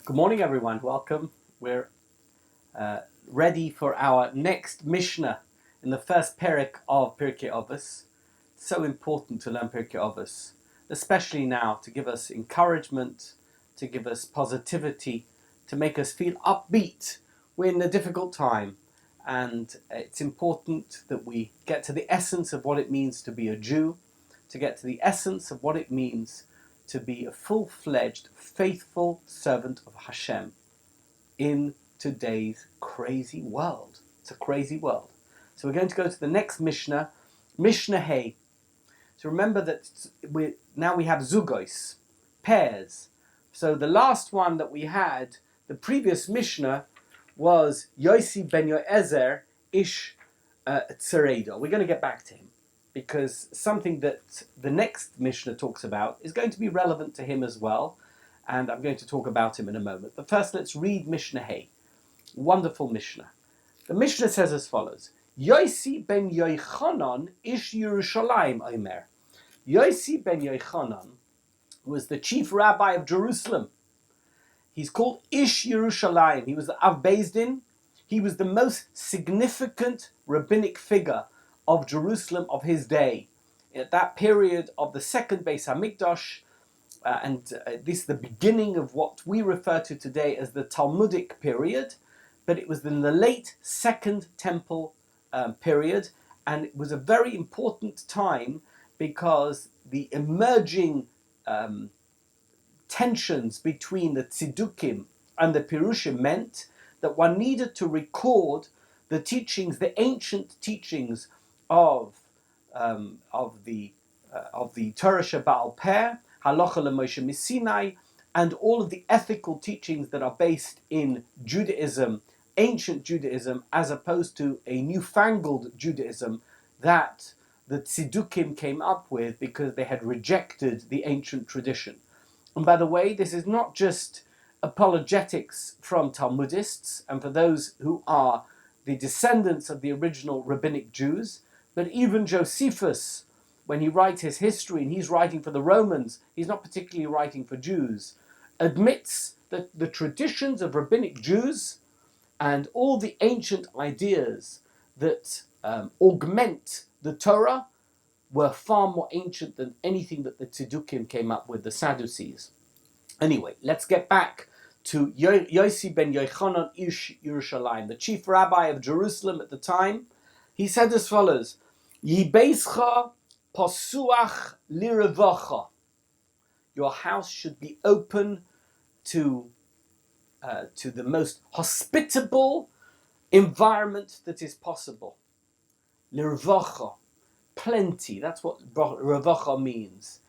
Good morning, everyone. Welcome. We're ready for our next mishna in the first perek of Pirkei Avot. So important to learn Pirkei Avot, especially now, to give us encouragement, to give us positivity, to make us feel upbeat. We're in a difficult time, and it's important that we get to the essence of what it means to be a Jew, to get to the essence of what it means to be a full-fledged, faithful servant of Hashem in today's crazy world. It's a crazy world. So we're going to go to the next Mishnah, Mishnah Hey. So remember that now we have zugos, pairs. So the last one that we had, the previous Mishnah, was Yosei ben Yoezer ish Tzeredo. We're going to get back to him, because something that the next Mishnah talks about is going to be relevant to him as well, and I'm going to talk about him in a moment. But first, let's read Mishnah Hey. Wonderful Mishnah. The Mishnah says as follows: Yosei ben Yochanan ish Yerushalayim Omer. Yosei ben Yochanan was the chief rabbi of Jerusalem. He's called Ish Yerushalayim. He was the Av Beis Din. He was the most significant rabbinic figure of Jerusalem of his day. At that period of the second Beis HaMikdash, this is the beginning of what we refer to today as the Talmudic period, but it was in the late Second Temple period, and it was a very important time because the emerging tensions between the Tzidukim and the Pirushim meant that one needed to record the teachings, the ancient teachings of the Torah Shebaal Peh, Halacha LeMoshe Misinai, and all of the ethical teachings that are based in Judaism, ancient Judaism, as opposed to a newfangled Judaism that the Tzidukim came up with because they had rejected the ancient tradition. And by the way, this is not just apologetics from Talmudists and for those who are the descendants of the original rabbinic Jews, but even Josephus, when he writes his history, and he's writing for the Romans, he's not particularly writing for Jews, admits that the traditions of rabbinic Jews and all the ancient ideas that augment the Torah were far more ancient than anything that the Tzidukim came up with, the Sadducees. Anyway, let's get back to Yosei ben Yochanan ish Yerushalayim, the chief rabbi of Jerusalem at the time. He said as follows: Yibeischa pasuach lirevacha. Your house should be open to the most hospitable environment that is possible. Lirevacha, plenty. That's what revacha means.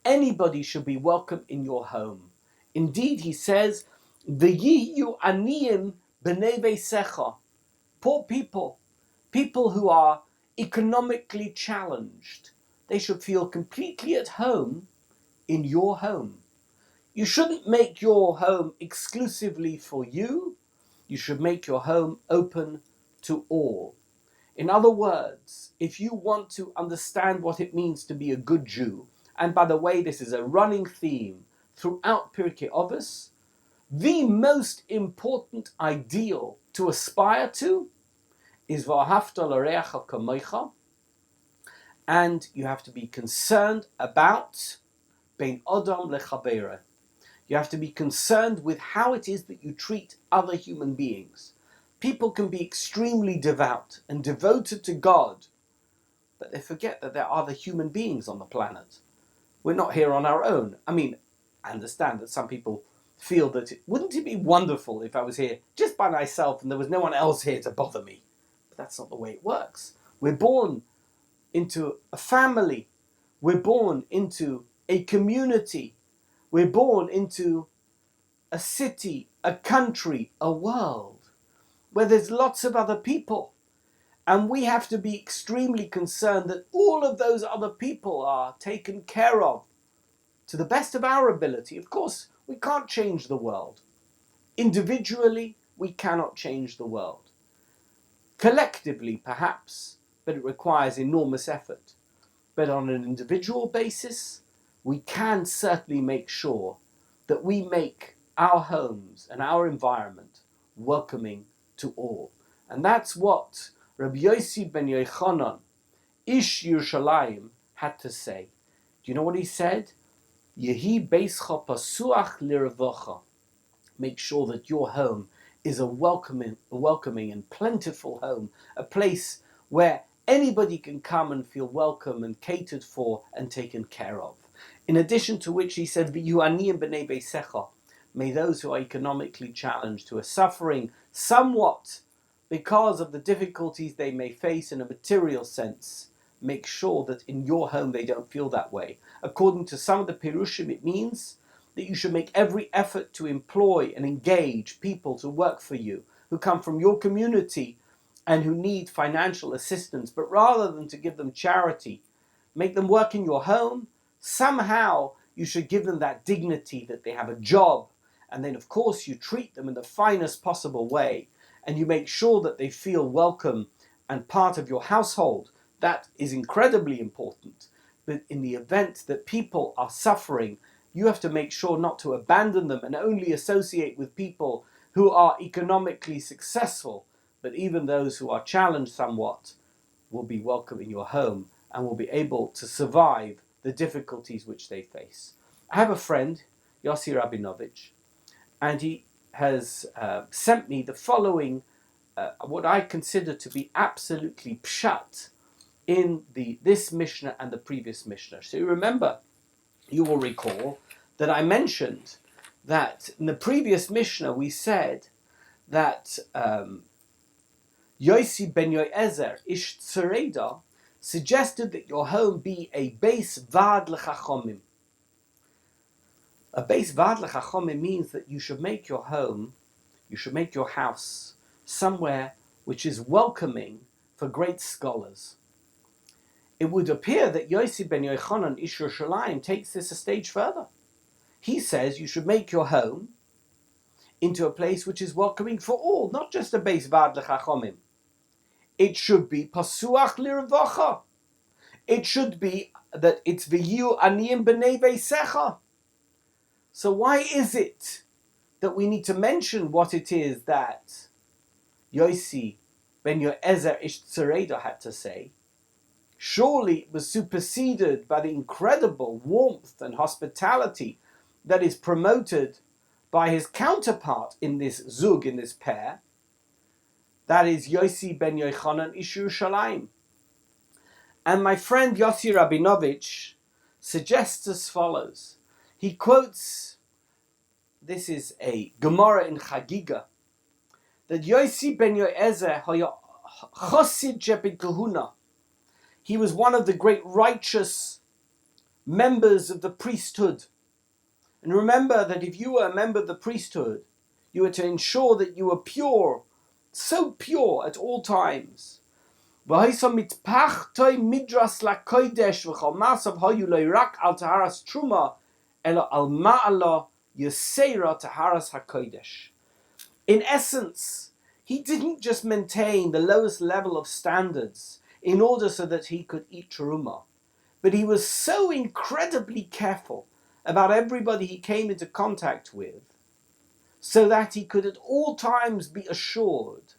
Anybody should be welcome in your home. Indeed, he says, V'yiyu aniyim b'nei veisecha. Poor people, people who are economically challenged, they should feel completely at home in your home. You shouldn't make your home exclusively for you. You should make your home open to all. In other words, if you want to understand what it means to be a good Jew, and by the way, this is a running theme throughout Pirkei Avot, the most important ideal to aspire to is V'ahavta l'reacha kamocha, and you have to be concerned about bein adam lechavero. You have to be concerned with how it is that you treat other human beings. People can be extremely devout and devoted to God, but they forget that there are other human beings on the planet. We're not here on our own. I mean, I understand that some people feel that wouldn't it be wonderful if I was here just by myself and there was no one else here to bother me? But that's not the way it works. We're born into a family. We're born into a community. We're born into a city, a country, a world where there's lots of other people. And we have to be extremely concerned that all of those other people are taken care of to the best of our ability. Of course, we can't change the world. Individually, we cannot change the world. Collectively, perhaps, but it requires enormous effort. But on an individual basis, we can certainly make sure that we make our homes and our environment welcoming to all. And that's what Rabbi Yosei ben Yochanan, Ish Yerushalayim, had to say. Do you know what he said? Yehi beischa pasuach liravocha. Make sure that your home is a welcoming and plentiful home, a place where anybody can come and feel welcome and catered for and taken care of. In addition to which he said, V'yu aniyim b'nei beisecha. May those who are economically challenged, who are suffering somewhat because of the difficulties they may face in a material sense, make sure that in your home they don't feel that way. According to some of the Pirushim, it means that you should make every effort to employ and engage people to work for you, who come from your community and who need financial assistance. But rather than to give them charity, make them work in your home. Somehow you should give them that dignity that they have a job. And then, of course, you treat them in the finest possible way. And you make sure that they feel welcome and part of your household. That is incredibly important. But in the event that people are suffering, you have to make sure not to abandon them and only associate with people who are economically successful. But even those who are challenged somewhat will be welcome in your home and will be able to survive the difficulties which they face. I have a friend, Yosei Rabinovich, and he has sent me the following, what I consider to be absolutely pshat in this Mishnah and the previous Mishnah. So you will recall that I mentioned that in the previous Mishnah we said that Yosei ben Yoezer ish Tzereda suggested that your home be a beis vad lechachomim. A beis vad lechachomim means that you should make your home, you should make your house somewhere which is welcoming for great scholars. It would appear that Yosei ben Yochanan Ish Yerushalayim takes this a stage further. He says you should make your home into a place which is welcoming for all, not just a beis vad lechachomim. It should be pasuach liravacha. It should be that it's v'yu aniyim b'nei beisecha. So why is it that we need to mention what it is that Yosei ben Yoezer Ish Tzereda had to say? Surely it was superseded by the incredible warmth and hospitality that is promoted by his counterpart in this zug, in this pair. That is Yosei ben Yochanan Ish Yerushalayim. And my friend Yosei Rabinovich suggests as follows. He quotes, this is a Gemara in Chagiga, that Yosei ben Yoezer hoya chosid shebit kahuna. He was one of the great righteous members of the priesthood. And remember that if you were a member of the priesthood, you were to ensure that you were pure, so pure at all times. In essence, he didn't just maintain the lowest level of standards in order so that he could eat terumah, but he was so incredibly careful about everybody he came into contact with, so that he could at all times be assured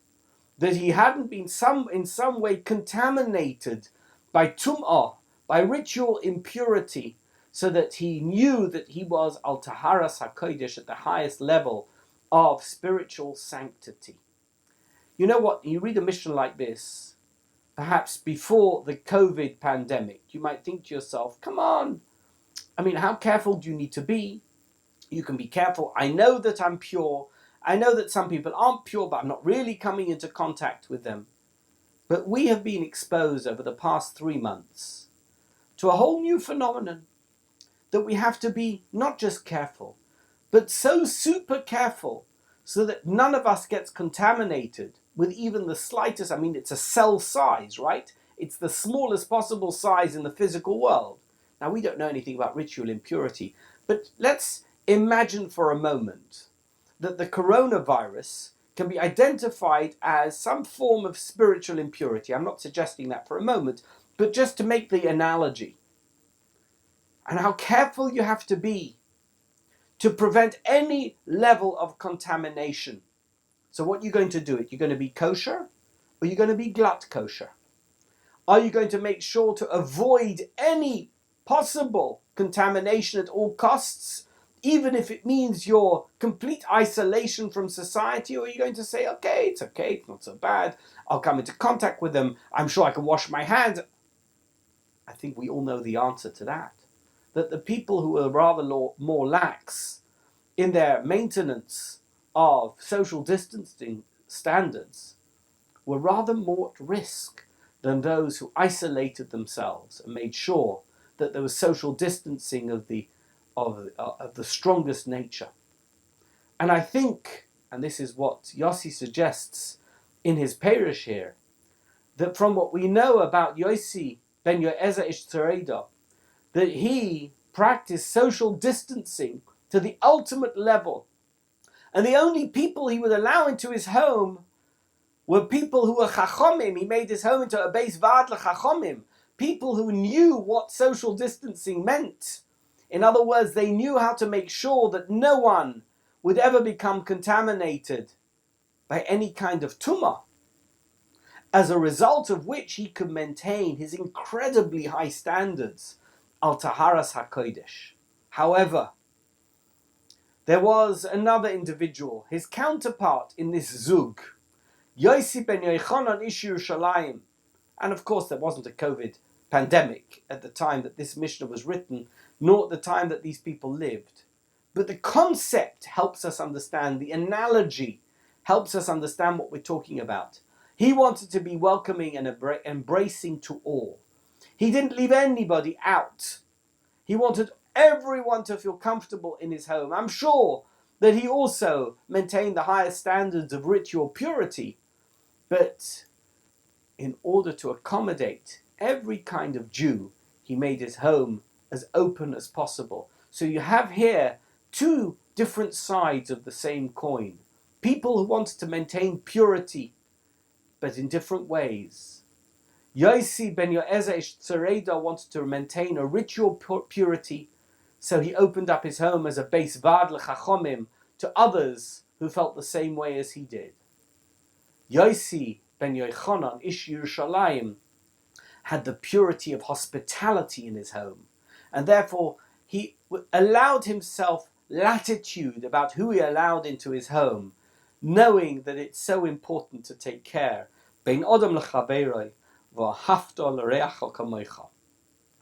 that he hadn't been in some way contaminated by tum'ah, by ritual impurity, so that he knew that he was al taharas hakodesh, at the highest level of spiritual sanctity. You know what? You read a mission like this, perhaps before the COVID pandemic, you might think to yourself, come on, I mean, how careful do you need to be? You can be careful. I know that I'm pure. I know that some people aren't pure, but I'm not really coming into contact with them. But we have been exposed over the past 3 months to a whole new phenomenon, that we have to be not just careful, but so super careful so that none of us gets contaminated with even the slightest, I mean, it's a cell size, right? It's the smallest possible size in the physical world. Now, we don't know anything about ritual impurity, but let's imagine for a moment that the coronavirus can be identified as some form of spiritual impurity. I'm not suggesting that for a moment, but just to make the analogy. And how careful you have to be to prevent any level of contamination. So what you're going to do, you're going to be kosher or you're going to be glut kosher? Are you going to make sure to avoid any possible contamination at all costs, even if it means your complete isolation from society? Or are you going to say, okay, it's not so bad, I'll come into contact with them, I'm sure I can wash my hands? I think we all know the answer to that. That the people who are rather more lax in their maintenance of social distancing standards were rather more at risk than those who isolated themselves and made sure that there was social distancing of the strongest nature. And I think, and this is what Yosei suggests in his Perush here, that from what we know about Yosei ben Yoezer ish Tzareda, that he practiced social distancing to the ultimate level. And the only people he would allow into his home were people who were chachomim. He made his home into a beis vad l'chachomim, people who knew what social distancing meant. In other words, they knew how to make sure that no one would ever become contaminated by any kind of tumah, as a result of which he could maintain his incredibly high standards al taharas hakodesh. However, there was another individual, his counterpart in this zug, Yosei ben Yochanan ish Yerushalayim. And of course there wasn't a COVID pandemic at the time that this Mishnah was written, nor at the time that these people lived. But the concept helps us understand, the analogy helps us understand what we're talking about. He wanted to be welcoming and embracing to all. He didn't leave anybody out. He wanted everyone to feel comfortable in his home. I'm sure that he also maintained the highest standards of ritual purity. But in order to accommodate every kind of Jew, he made his home as open as possible. So you have here two different sides of the same coin. People who wanted to maintain purity, but in different ways. Yosei ben Yoezer ish Tzareda wanted to maintain a ritual purity, so he opened up his home as a beis vad l'chachomim to others who felt the same way as he did. Yosei ben Yochanan ish Yerushalayim had the purity of hospitality in his home, and therefore he allowed himself latitude about who he allowed into his home, knowing that it's so important to take care. Bein odom lechaberoi v'ahavta l'reacha kamocha,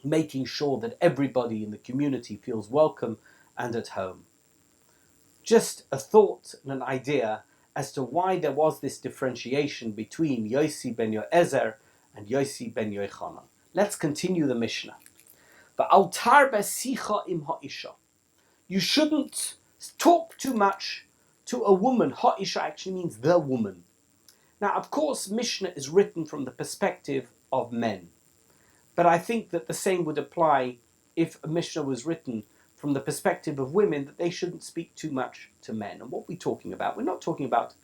making sure that everybody in the community feels welcome and at home. Just a thought and an idea as to why there was this differentiation between Yosei ben Yoezer and Yosei ben Yochanan. Let's continue the Mishnah. V'al tarbe sicha im ha'isha. You shouldn't talk too much to a woman. Ha'isha actually means the woman. Now, of course, Mishnah is written from the perspective of men. But I think that the same would apply if a Mishnah was written from the perspective of women, that they shouldn't speak too much to men. And what we're talking about, we're not talking about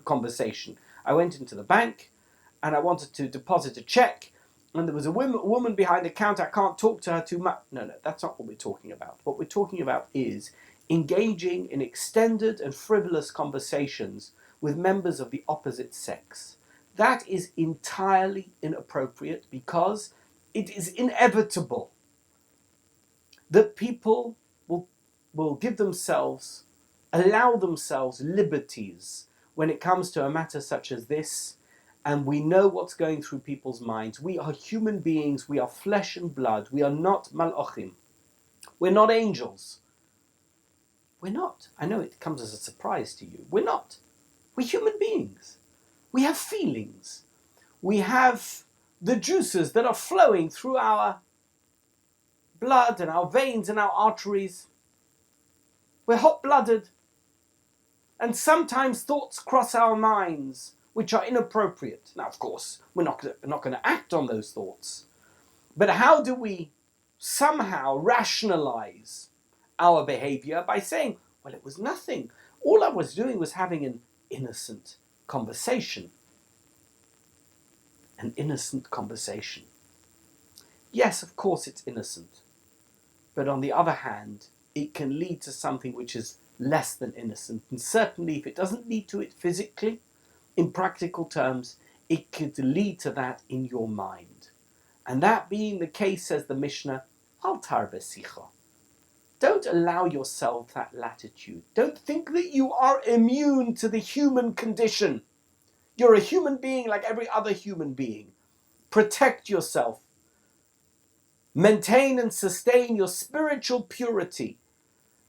conversation. I went into the bank and I wanted to deposit a check, and there was a woman behind the counter. I can't talk to her too much. No, that's not what we're talking about. What we're talking about is engaging in extended and frivolous conversations with members of the opposite sex. That is entirely inappropriate, because it is inevitable that people will allow themselves liberties when it comes to a matter such as this, and we know what's going through people's minds. We are human beings, we are flesh and blood, we are not malachim. We're not angels. We're not. I know it comes as a surprise to you. We're not. We're human beings. We have feelings. We have the juices that are flowing through our blood and our veins and our arteries. We're hot-blooded. And sometimes thoughts cross our minds which are inappropriate. Now, of course, we're not going to act on those thoughts. But how do we somehow rationalize our behavior by saying, well, it was nothing. All I was doing was having an innocent conversation. An innocent conversation. Yes, of course it's innocent. But on the other hand, it can lead to something which is less than innocent. And certainly if it doesn't lead to it physically, in practical terms, it could lead to that in your mind. And that being the case, says the Mishnah, al tarbe sicha. Don't allow yourself that latitude. Don't think that you are immune to the human condition. You're a human being like every other human being. Protect yourself. Maintain and sustain your spiritual purity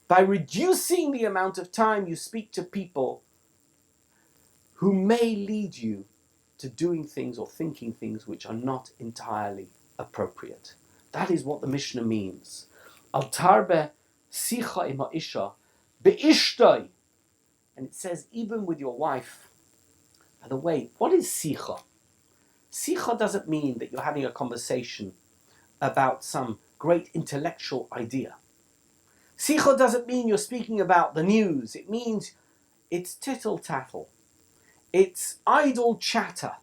by reducing the amount of time you speak to people who may lead you to doing things or thinking things which are not entirely appropriate. That is what the Mishnah means. Al tarbe sicha im ha'isha be'ishtoi. And it says, even with your wife. By the way, what is sicha? Sicha doesn't mean that you're having a conversation about some great intellectual idea. Sicha doesn't mean you're speaking about the news. It means it's tittle-tattle. It's idle chatter.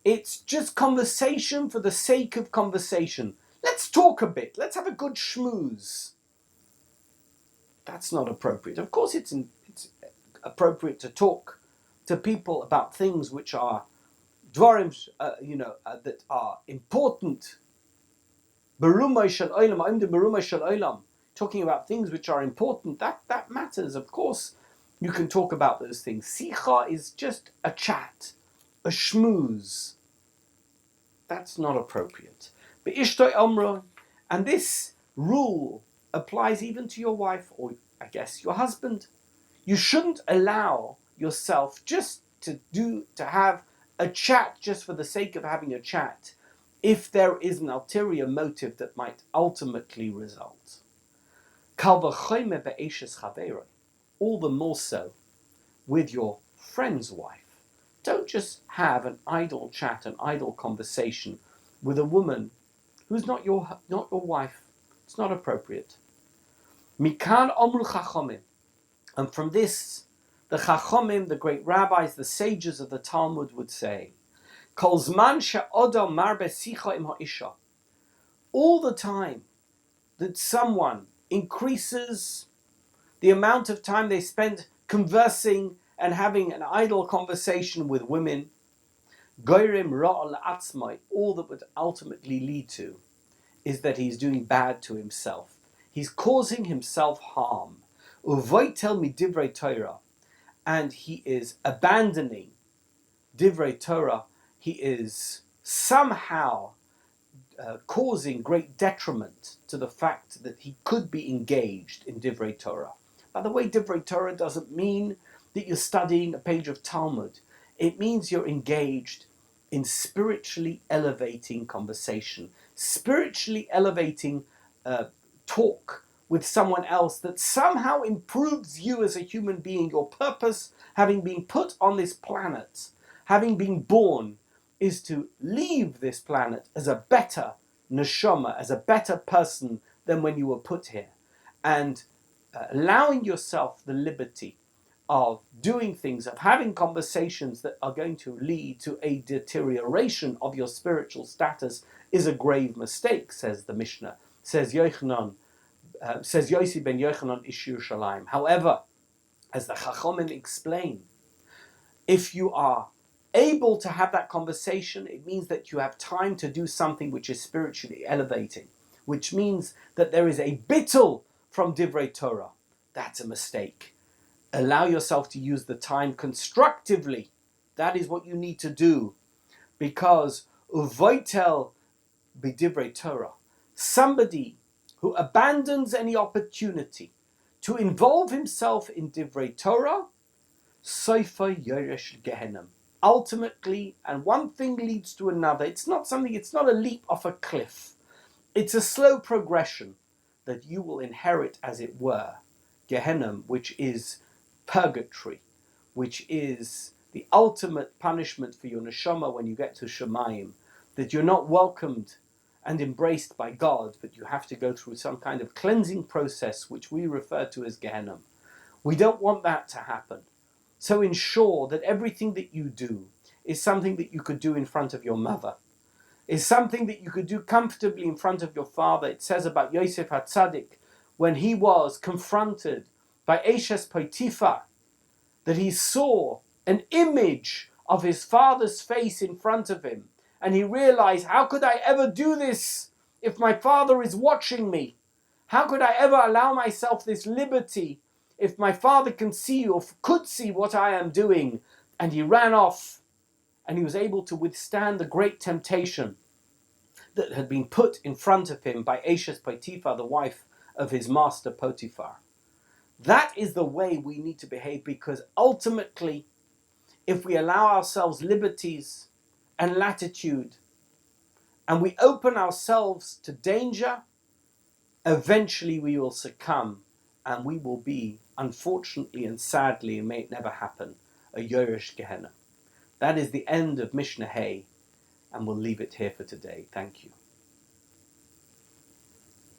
It's just conversation for the sake of conversation. Let's talk a bit. Let's have a good schmooze. That's not appropriate. Of course it's appropriate to talk to people about things which are dvarim, that are important. Berumah shel olam, talking about things which are important, that matters. Of course, you can talk about those things. Sicha is just a chat, a schmooze. That's not appropriate. Be'ishtoi omro, and this rule applies even to your wife, or I guess your husband. You shouldn't allow yourself just to have a chat just for the sake of having a chat, if there is an ulterior motive that might ultimately result. Kal v'chomer be'eshes chaveroi, all the more so with your friend's wife. Don't just have an idle chat, an idle conversation with a woman who's not your wife. It's not appropriate. Mikan omru chachomim, and from this, the chachomim, the great rabbis, the sages of the Talmud would say, Kol zman she'odam marbe sicha im ha'isha. All the time that someone increases the amount of time they spend conversing and having an idle conversation with women, goyrim ra'al atzmai, all that would ultimately lead to is that he's doing bad to himself. He's causing himself harm. Uvoitel mi divrei Torah, and he is abandoning divrei Torah. He is somehow causing great detriment to the fact that he could be engaged in divrei Torah. By the way, divrei Torah doesn't mean that you're studying a page of Talmud. It means you're engaged in spiritually elevating conversation, spiritually elevating talk with someone else that somehow improves you as a human being. Your purpose, having been put on this planet, having been born, is to leave this planet as a better neshama, as a better person than when you were put here. And allowing yourself the liberty of doing things, of having conversations that are going to lead to a deterioration of your spiritual status is a grave mistake, says the Mishnah, says Yochanan, says Yosei ben Yochanan ish Yerushalayim. However, as the Chachomim explain, if you are able to have that conversation, it means that you have time to do something which is spiritually elevating, which means that there is a bittul from divrei Torah. That's a mistake. Allow yourself to use the time constructively. That is what you need to do, because uvoitel b'divrei Torah, somebody who abandons any opportunity to involve himself in divrei Torah, sofa yoresh gehenim. Ultimately, and one thing leads to another. It's not a leap off a cliff. It's a slow progression that you will inherit, as it were, Gehenna, which is purgatory, which is the ultimate punishment for your neshama when you get to Shemayim, that you're not welcomed and embraced by God, but you have to go through some kind of cleansing process, which we refer to as Gehenna. We don't want that to happen. So ensure that everything that you do is something that you could do in front of your mother, is something that you could do comfortably in front of your father. It says about Yosef HaTzadik, when he was confronted by Eshes Potiphar, that he saw an image of his father's face in front of him, and he realized, how could I ever do this if my father is watching me? How could I ever allow myself this liberty if my father can see or could see what I am doing? And he ran off, and he was able to withstand the great temptation that had been put in front of him by Eshes Potiphar, the wife of his master Potiphar. That is the way we need to behave, because ultimately, if we allow ourselves liberties and latitude, and we open ourselves to danger, eventually we will succumb, and we will be, unfortunately and sadly, and may it never happen, a Yerush Gehenna. That is the end of Mishnah Hay, and we'll leave it here for today. Thank you.